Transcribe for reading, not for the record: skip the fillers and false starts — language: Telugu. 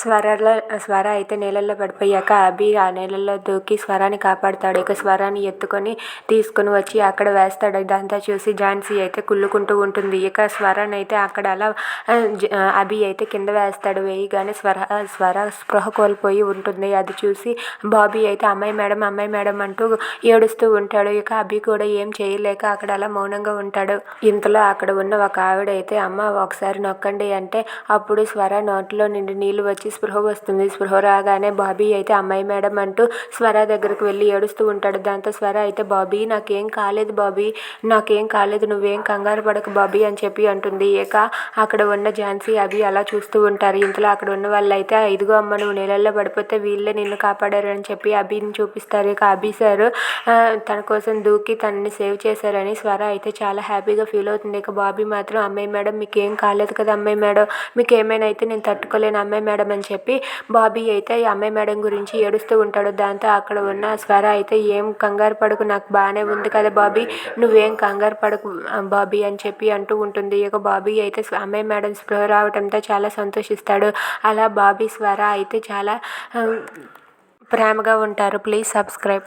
స్వర అయితే నీళ్ళల్లో పడిపోయాక అభి ఆ నీళ్ళల్లో దూకి స్వరాన్ని కాపాడుతాడు. ఇక స్వరాన్ని ఎత్తుకొని తీసుకుని వచ్చి అక్కడ వేస్తాడు. ఇదంతా చూసి ఝాన్సీ అయితే కుళ్ళుకుంటూ ఉంటుంది. ఇక స్వరాన్ని అయితే అక్కడ అలా అభి అయితే కింద వేస్తాడు. వేయగానే స్వర స్పృహ కోల్పోయి ఉంటుంది. అది చూసి బాబీ అయితే అమ్మాయి మేడం అంటూ ఏడుస్తూ ఉంటాడు. ఇక అభి కూడా ఏం చేయలేక అక్కడ అలా మౌనంగా ఉంటాడు. ఇంతలో అక్కడ ఉన్న ఒక ఆవిడ అయితే అమ్మ ఒకసారి నొక్కండి అంటే అప్పుడు స్వర నోట్లో నుండి నీళ్లు వచ్చి స్పృహ వస్తుంది. స్పృహ రాగానే బాబీ అయితే అమ్మాయి మేడం అంటూ స్వర దగ్గరకు వెళ్ళి ఏడుస్తూ ఉంటాడు. దాంతో స్వర అయితే బాబీ నాకేం కాలేదు నువ్వేం కంగారు పడకు బాబీ అని చెప్పి అంటుంది. ఇక అక్కడ ఉన్న ఝాన్సీ అభి అలా చూస్తూ ఉంటారు. ఇంతలో అక్కడ ఉన్న వాళ్ళు అయితే ఇదిగో అమ్మ నువ్వు నీళ్ళల్లో పడిపోతే వీళ్ళే నిన్ను కాపాడారు అని చెప్పి అభిని చూపిస్తారు. ఇక అభి సార్ తన కోసం దూకి తనని సేవ్ చేశారని స్వర అయితే చాలా హ్యాపీగా ఫీల్ అవుతుంది. ఇక బాబీ మాత్రం అమ్మాయి మేడం మీకేం కాలేదు కదా అమ్మాయి మేడం, మీకు ఏమైనా అయితే నేను తట్టుకోలేను అమ్మాయి మేడం అని చెప్పి బాబీ అయితే అమ్మాయి మేడం గురించి ఏడుస్తూ ఉంటాడు. దాంతో అక్కడ ఉన్న స్వర అయితే ఏం కంగారు పడకు నాకు బాగానే ఉంది కదా బాబీ, నువ్వేం కంగారు పడకు బాబీ అని చెప్పి అంటూ ఉంటుంది. ఇక బాబీ అయితే అమ్మాయి మేడం స్పృహ రావడంతో చాలా సంతోషిస్తాడు. అలా బాబీ స్వర అయితే చాలా ప్రేమగా ఉంటారు. Please subscribe.